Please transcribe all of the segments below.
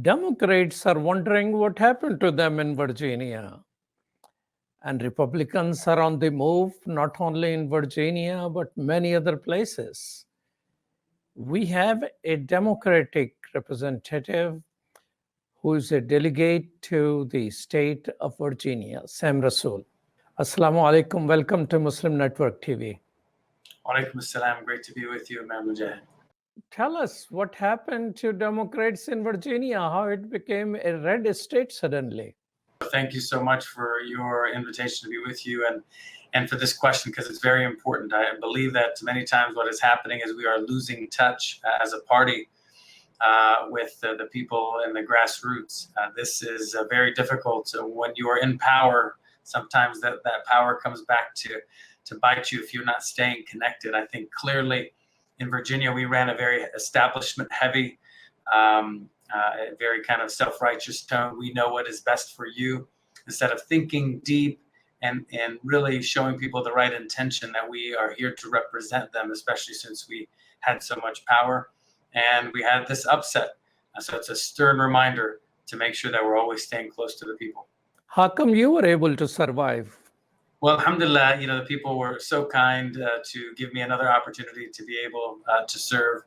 Democrats are wondering what happened to them in Virginia. And Republicans are on the move, not only in Virginia, but many other places. We have a Democratic representative who is a delegate to the state of Virginia, Sam Rasoul. Assalamu alaikum. Welcome to Muslim Network TV. Walaikum assalam. Great to be with you, Amer Mujahid. Tell us what happened to Democrats in Virginia, how it became a red state suddenly. Thank you so much for your invitation to be with you and for this question, because it's very important. I believe that many times what is happening is we are losing touch as a party with the people in the grassroots. This is very difficult. So when you are in power, sometimes that power comes back to bite you if you're not staying connected. I think clearly in Virginia, we ran a very establishment-heavy, a very kind of self-righteous tone. We know what is best for you, instead of thinking deep and really showing people the right intention that we are here to represent them, especially since we had so much power and we had this upset. So it's a stern reminder to make sure that we're always staying close to the people. How come you were able to survive? Well, alhamdulillah, the people were so kind to give me another opportunity to be able to serve.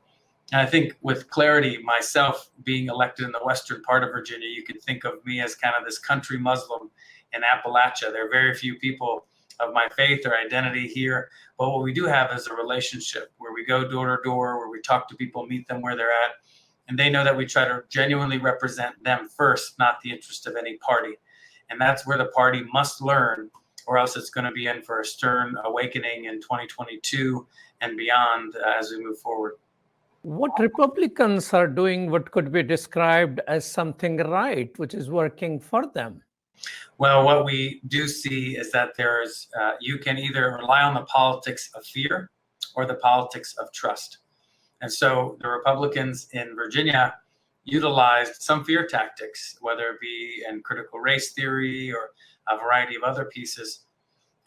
And I think with clarity, myself being elected in the western part of Virginia, you can think of me as kind of this country Muslim in Appalachia. There are very few people of my faith or identity here. But what we do have is a relationship where we go door to door, where we talk to people, meet them where they're at. And they know that we try to genuinely represent them first, not the interest of any party. And that's where the party must learn, or else it's going to be in for a stern awakening in 2022 and beyond as we move forward. What Republicans are doing what could be described as something right, which is working for them? Well, what we do see is that there's you can either rely on the politics of fear or the politics of trust. And so the Republicans in Virginia utilized some fear tactics, whether it be in critical race theory or a variety of other pieces.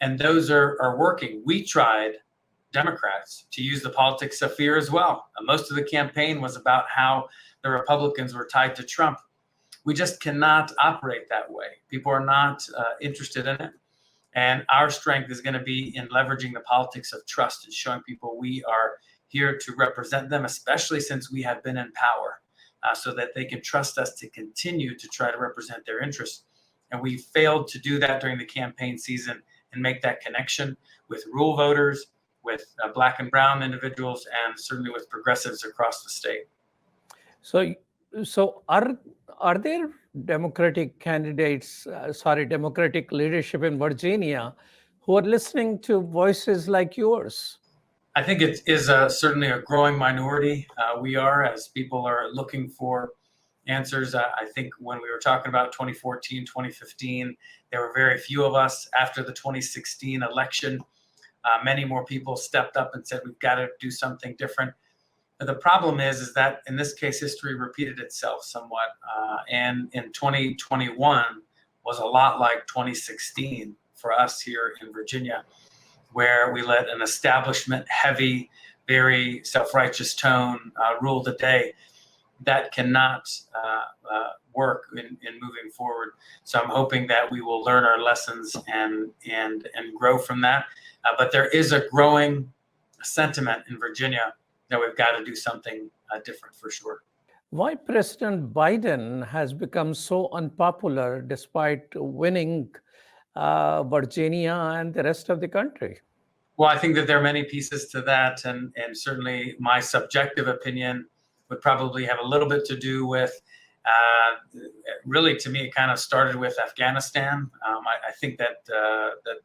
And those are working. We tried, Democrats, to use the politics of fear as well. Most of the campaign was about how the Republicans were tied to Trump. We just cannot operate that way. People are not interested in it. And our strength is going to be in leveraging the politics of trust and showing people we are here to represent them, especially since we have been in power, so that they can trust us to continue to try to represent their interests. And we failed to do that during the campaign season and make that connection with rural voters, with Black and brown individuals, and certainly with progressives across the state. So are there Democratic candidates, Democratic leadership in Virginia who are listening to voices like yours? I think it is certainly a growing minority. We are, as people are looking for answers. I think when we were talking about 2014, 2015, there were very few of us. After the 2016 election, many more people stepped up and said, we've got to do something different. But the problem is that in this case, history repeated itself somewhat. And in 2021 was a lot like 2016 for us here in Virginia, where we let an establishment-heavy, very self-righteous tone rule the day. That cannot work in moving forward. So I'm hoping that we will learn our lessons and grow from that. But there is a growing sentiment in Virginia that we've got to do something different for sure. Why President Biden has become so unpopular despite winning Virginia and the rest of the country? Well, I think that there are many pieces to that, and certainly my subjective opinion would probably have a little bit to do with, really, to me, it kind of started with Afghanistan. I think that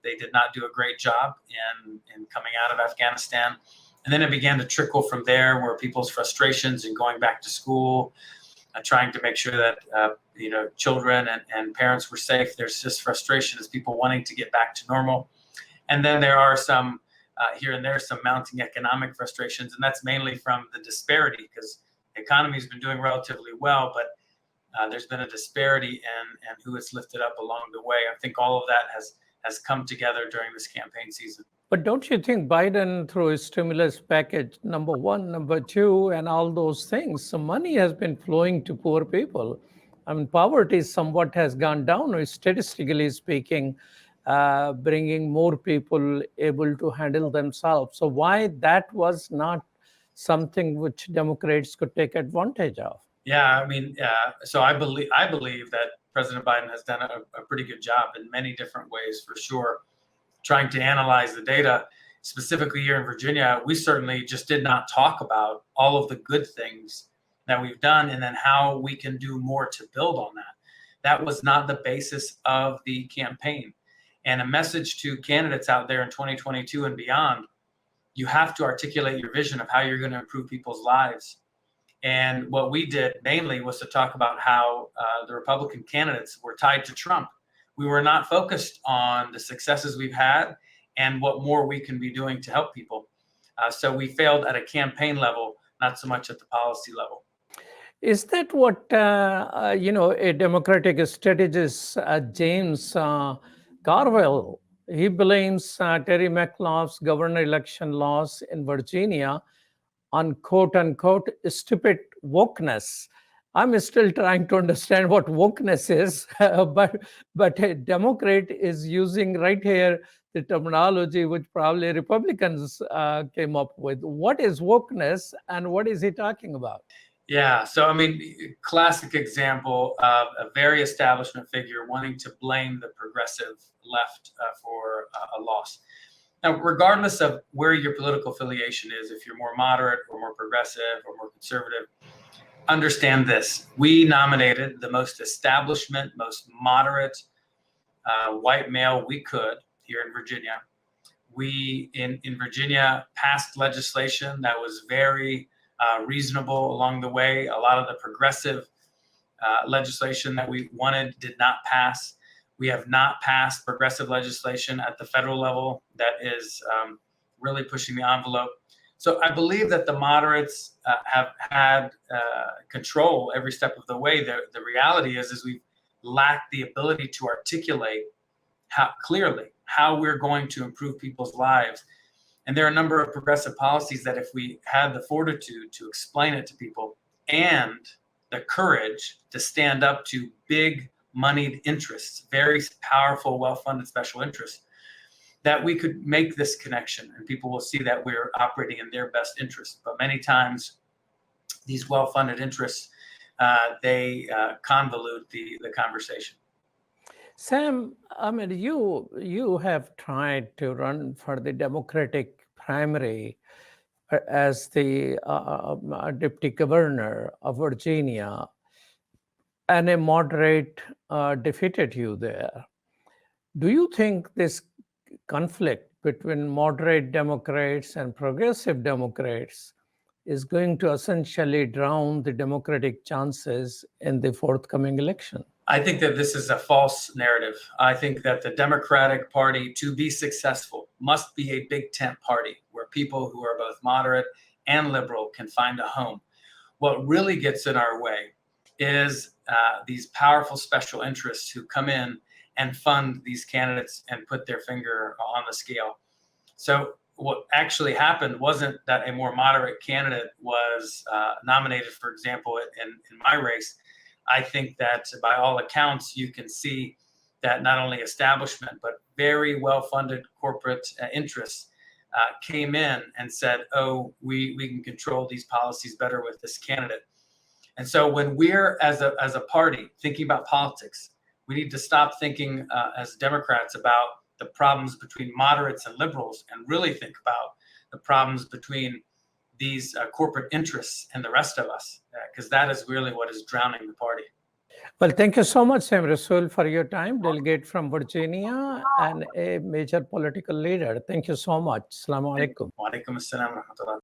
they did not do a great job in coming out of Afghanistan. And then it began to trickle from there, where people's frustrations in going back to school, trying to make sure that children and parents were safe. There's just frustration as people wanting to get back to normal. And then there are some here and there some mounting economic frustrations, and that's mainly from the disparity, because the economy has been doing relatively well, but there's been a disparity in who it's lifted up along the way. I think all of that has come together during this campaign season. But don't you think Biden, through his stimulus package, number one, number two, and all those things, some money has been flowing to poor people? I mean, poverty somewhat has gone down, statistically speaking, bringing more people able to handle themselves. So why that was not something which Democrats could take advantage of? Yeah, I mean, so I believe that President Biden has done a pretty good job in many different ways, for sure, trying to analyze the data. Specifically here in Virginia, we certainly just did not talk about all of the good things that we've done and then how we can do more to build on that. That was not the basis of the campaign. And a message to candidates out there in 2022 and beyond, you have to articulate your vision of how you're going to improve people's lives. And what we did mainly was to talk about how the Republican candidates were tied to Trump. We were not focused on the successes we've had and what more we can be doing to help people. So we failed at a campaign level, not so much at the policy level. Is that what, a Democratic strategist, James Carville, he blames Terry McAuliffe's governor election loss in Virginia on quote unquote stupid wokeness. I'm still trying to understand what wokeness is, but a Democrat is using right here the terminology which probably Republicans came up with. What is wokeness and what is he talking about? Yeah, so I mean, classic example of a very establishment figure wanting to blame the progressive left for a loss. Now, regardless of where your political affiliation is, if you're more moderate or more progressive or more conservative, understand this. We nominated the most establishment, most moderate white male we could here in Virginia. We, in Virginia, passed legislation that was very reasonable along the way. A lot of the progressive legislation that we wanted did not pass. We have not passed progressive legislation at the federal level that is really pushing the envelope. So I believe that the moderates have had control every step of the way. The reality is we've lacked the ability to articulate clearly how we're going to improve people's lives. And there are a number of progressive policies that if we had the fortitude to explain it to people and the courage to stand up to big moneyed interests, very powerful, well-funded special interests, that we could make this connection and people will see that we're operating in their best interest. But many times these well-funded interests, they convolute the conversation. Sam, I mean, you have tried to run for the Democratic primary as the deputy governor of Virginia, and a moderate defeated you there. Do you think this conflict between moderate Democrats and progressive Democrats is going to essentially drown the Democratic chances in the forthcoming election? I think that this is a false narrative. I think that the Democratic Party, to be successful, must be a big tent party where people who are both moderate and liberal can find a home. What really gets in our way is these powerful special interests who come in and fund these candidates and put their finger on the scale. So what actually happened wasn't that a more moderate candidate was nominated, for example, in my race. I think that by all accounts, you can see that not only establishment, but very well-funded corporate interests came in and said, oh, we can control these policies better with this candidate. And so when we're, as a party, thinking about politics, we need to stop thinking as Democrats about the problems between moderates and liberals and really think about the problems between these corporate interests and the rest of us, because that is really what is drowning the party. Well, thank you so much, Amer Rasoul, for your time, delegate from Virginia and a major political leader. Thank you so much. Assalamu alaikum. Wa alaikum assalam wa rahmatullah.